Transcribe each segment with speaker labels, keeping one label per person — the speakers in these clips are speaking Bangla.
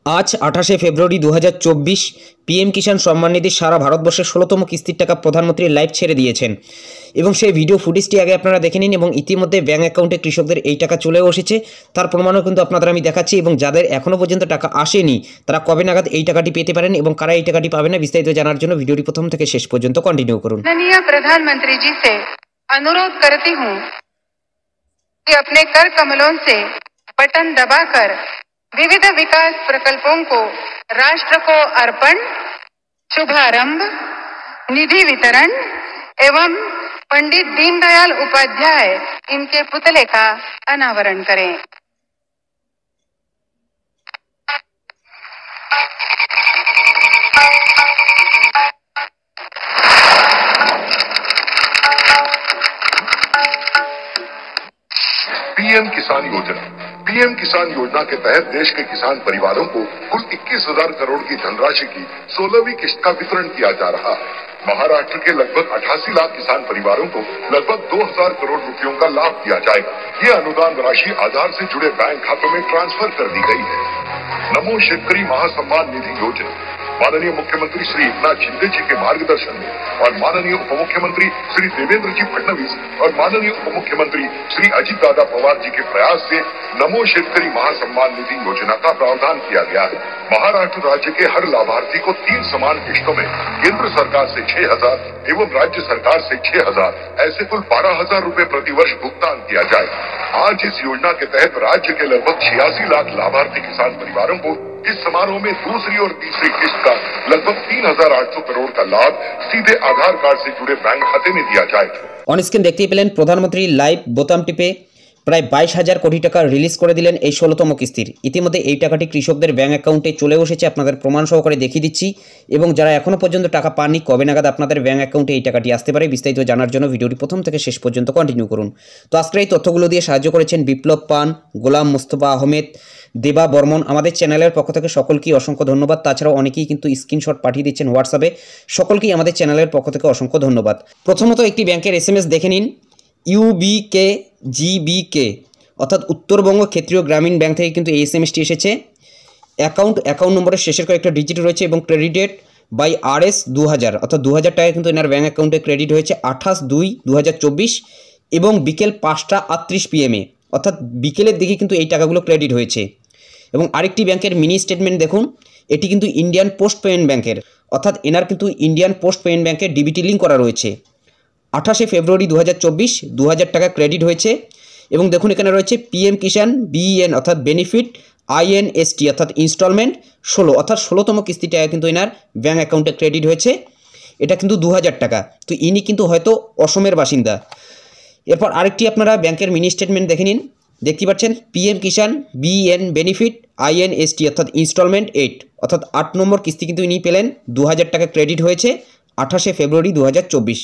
Speaker 1: আজ ২৮শে ফেব্রুয়ারি ২০২৪ পিএম কিষাণ সম্মান নিধি সারা ভারতবর্ষের ১৬তম কিস্তির টাকা প্রধানমন্ত্রী লাইভ ছেড়ে দিয়েছেন এবং সেই ভিডিও ফুটেজটি আগে আপনারা দেখে নিন এবং ইতিমধ্যে ব্যাঙ্ক অ্যাকাউন্টে কৃষকদের এই টাকা চলেও এসেছে। তার প্রমাণও কিন্তু আপনাদের আমি দেখাচ্ছি এবং যাদের এখনও পর্যন্ত টাকা আসেনি তারা কবে নাগাদ এই টাকাটি পেতে পারেন এবং কারা এই টাকাটি পাবে না বিস্তারিত জানার জন্য ভিডিওটি প্রথম থেকে শেষ পর্যন্ত কন্টিনিউ করুন।
Speaker 2: माननीय प्रधानमंत्री जी से अनुरोध करती हूँ कि अपने कर कमलों से बटन दबाकर विविध विकास प्रकल्पों को राष्ट्र को अर्पण, शुभारंभ, निधि वितरण एवं पंडित दीनदयाल उपाध्याय इनके पुतले का अनावरण करें।
Speaker 3: पीएम किसान योजना के तहत देश के किसान परिवारों को कुल 21,000 करोड़ की धनराशि की 16वीं किस्त का वितरण किया जा रहा है। महाराष्ट्र के लगभग 88 लाख किसान परिवारों को लगभग 2,000 करोड़ रुपयों का लाभ दिया जाएगा। ये अनुदान राशि आधार से जुड़े बैंक खातों में ट्रांसफर कर दी गई है। नमो शेतकरी महासम्मान निधि योजना माननीय मुख्यमंत्री श्री एकनाथ शिंदे जी के मार्गदर्शन में और माननीय उप मुख्यमंत्री श्री देवेंद्र जी फडणवीस और माननीय उप मुख्यमंत्री श्री अजित दादा पवार जी के प्रयास से नमो शेतकरी महासम्मान निधि योजना का प्रावधान किया गया है। महाराष्ट्र राज्य के हर लाभार्थी को 3 समान किस्तों में केंद्र सरकार से 6,000 एवं राज्य सरकार से 6,000 ऐसे कुल 12,000 रूपए प्रतिवर्ष भुगतान किया जाए। आज इस योजना के तहत राज्य के लगभग 86 लाख लाभार्थी किसान परिवारों को इस समारोह में दूसरी और तीसरी किस्त का लगभग 3,800 करोड़ का लाभ सीधे आधार कार्ड से जुड़े बैंक खाते में दिया जाएगा।
Speaker 1: অন স্ক্রিন দেখতেই পেলেন প্রধানমন্ত্রী লাইভ বোতাম টিপে প্রায় 22,000 কোটি টাকা রিলিজ করে দিলেন এই 16তম কিস্তির। ইতিমধ্যে এই টাকাটি কৃষকদের ব্যাঙ্ক অ্যাকাউন্টে চলে এসেছে, আপনাদের প্রমাণ সহকারে দেখিয়ে দিচ্ছি এবং যারা এখনও পর্যন্ত টাকা পাননি কবে নাগাদ আপনাদের ব্যাঙ্ক অ্যাকাউন্টে এই টাকাটি আসতে পারে বিস্তারিত জানার জন্য ভিডিওটি প্রথম থেকে শেষ পর্যন্ত কন্টিনিউ করুন। তো আজকের এই তথ্যগুলো দিয়ে সাহায্য করেছেন বিপ্লব পান, গোলাম মুস্তফা আহমেদ, দেবা বর্মন। আমাদের চ্যানেলের পক্ষ থেকে সকলকেই অসংখ্য ধন্যবাদ। তাছাড়াও অনেকেই কিন্তু স্ক্রিনশট পাঠিয়ে দিচ্ছেন হোয়াটসঅ্যাপে, সকলকেই আমাদের চ্যানেলের পক্ষ থেকে অসংখ্য ধন্যবাদ। প্রথমত একটি ব্যাংকের SMS দেখে নিন। UBKGBK অর্থাৎ উত্তরবঙ্গ ক্ষেত্রীয় গ্রামীণ ব্যাংক থেকে কিন্তু এই SMS টি এসেছে। অ্যাকাউন্ট নম্বরের শেষের কয়েকটা ডিজিট রয়েছে এবং ক্রেডিটেড বাই RS 2000 অর্থাৎ 2000 টাকা কিন্তু এনার ব্যাঙ্ক অ্যাকাউন্টে ক্রেডিট হয়েছে 28/2/2024 এবং বিকেল 5টা 38 PM অর্থাৎ বিকেলের দিকে কিন্তু এই টাকাগুলো ক্রেডিট হয়েছে। এবং আরেকটি ব্যাংকের মিনি স্টেটমেন্ট দেখুন, এটি কিন্তু ইন্ডিয়ান পোস্ট পেমেন্ট ব্যাংকের অর্থাৎ এনার কিন্তু ইন্ডিয়ান পোস্ট পেমেন্ট ব্যাংকের ডিবিটি লিঙ্ক করা রয়েছে। 28শে ফেব্রুয়ারি 2024 2000 টাকা ক্রেডিট হয়েছে এবং দেখুন এখানে রয়েছে পিএম কিষাণ BEN অর্থাৎ বেনিফিট INST অর্থাৎ ইনস্টলমেন্ট 16 অর্থাৎ 16তম কিস্তি টাকা কিন্তু এনার ব্যাঙ্ক অ্যাকাউন্টে ক্রেডিট হয়েছে। এটা কিন্তু 2000 টাকা। তো ইনি কিন্তু হয়তো অসমের বাসিন্দা। এরপর আরেকটি আপনারা ব্যাংকের মিনি স্টেটমেন্ট দেখে নিন, দেখতে পাচ্ছেন পিএম কিষাণ BEN বেনিফিট INST অর্থাৎ ইনস্টলমেন্ট 8 অর্থাৎ 8 নম্বর কিস্তি কিন্তু ইনি পেলেন, 2000 টাকা ক্রেডিট হয়েছে 28শে ফেব্রুয়ারি 2024।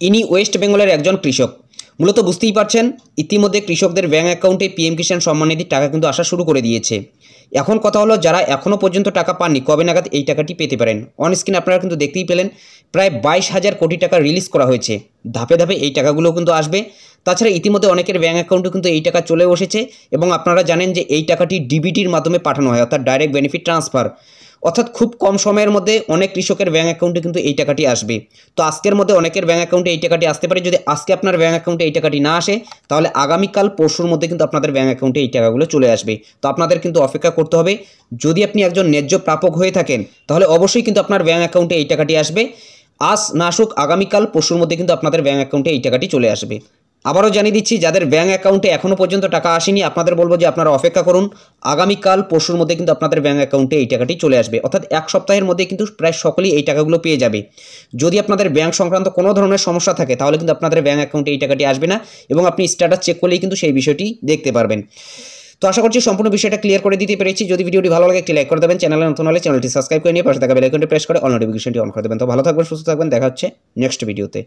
Speaker 1: ইনি ওয়েস্ট বেঙ্গলের একজন কৃষক। মূলত বুঝতেই পারছেন ইতিমধ্যে কৃষকদের ব্যাঙ্ক অ্যাকাউন্টে পিএম কিষাণ সম্মান নিধির টাকা কিন্তু আসা শুরু করে দিয়েছে। এখন কথা হলো যারা এখনও পর্যন্ত টাকা পাননি কবে নাগাদ এই টাকাটি পেতে পারেন। অন স্ক্রিন আপনারা কিন্তু দেখতেই পেলেন প্রায় 22,000 কোটি টাকা রিলিজ করা হয়েছে। ধাপে ধাপে এই টাকাগুলো কিন্তু আসবে। তাছাড়া ইতিমধ্যে অনেকের ব্যাঙ্ক অ্যাকাউন্টে কিন্তু এই টাকা চলে এসেছে এবং আপনারা জানেন যে এই টাকাটি ডিবিটির মাধ্যমে পাঠানো হয় অর্থাৎ ডাইরেক্ট বেনিফিট ট্রান্সফার, অর্থাৎ খুব কম সময়ের মধ্যে অনেক কৃষকের ব্যাঙ্ক অ্যাকাউন্টে কিন্তু এই টাকাটি আসবে। তো আজকের মধ্যে অনেকের ব্যাঙ্ক অ্যাকাউন্টে এই টাকাটি আসতে পারে। যদি আজকে আপনার ব্যাঙ্ক অ্যাকাউন্টে এই টাকাটি না আসে তাহলে আগামীকাল পরশুর মধ্যে কিন্তু আপনাদের ব্যাঙ্ক অ্যাকাউন্টে এই টাকাগুলো চলে আসবে। তো আপনাদের কিন্তু অপেক্ষা করতে হবে। যদি আপনি একজন ন্যায্য প্রাপক হয়ে থাকেন তাহলে অবশ্যই কিন্তু আপনার ব্যাঙ্ক অ্যাকাউন্টে এই টাকাটি আসবে। আজ না আসুক আগামীকাল পরশুর মধ্যে কিন্তু আপনাদের ব্যাঙ্ক অ্যাকাউন্টে এই টাকাটি চলে আসবে। আবারও জানিয়ে দিচ্ছি যাদের ব্যাঙ্ক অ্যাকাউন্টে এখনও পর্যন্ত টাকা আসেনি আপনাদের বলবো যে আপনারা অপেক্ষা করুন, আগামীকাল পরশুর মধ্যে কিন্তু আপনাদের ব্যাঙ্ক অ্যাকাউন্টে এই টাকাটি চলে আসবে। অর্থাৎ এক সপ্তাহের মধ্যে কিন্তু প্রায় সকলেই এই টাকাগুলো পেয়ে যাবে। যদি আপনাদের ব্যাঙ্ক সংক্রান্ত কোনো ধরনের সমস্যা থাকে তাহলে কিন্তু আপনাদের ব্যাঙ্ক অ্যাকাউন্টে এই টাকাটি আসবে না এবং আপনি স্ট্যাটাস চেক করলেই কিন্তু সেই বিষয়টি দেখতে পারবেন। তো আশা করছি সম্পূর্ণ বিষয়টা ক্লিয়ার করে দিতে পেরেছি। যদি ভিডিওটি ভালো লাগে একটি লাইক করে দেবেন, চ্যানেলে নতুন হলে চ্যানেলটি সাবস্ক্রাইব করে নিয়ে পাশে থাকা বেল আইকনটি প্রেস করে অল নোটিফিকেশনটি অন করে দেবেন। তো ভালো থাকবেন, সুস্থ থাকবেন, দেখা হচ্ছে নেক্সট ভিডিওতে।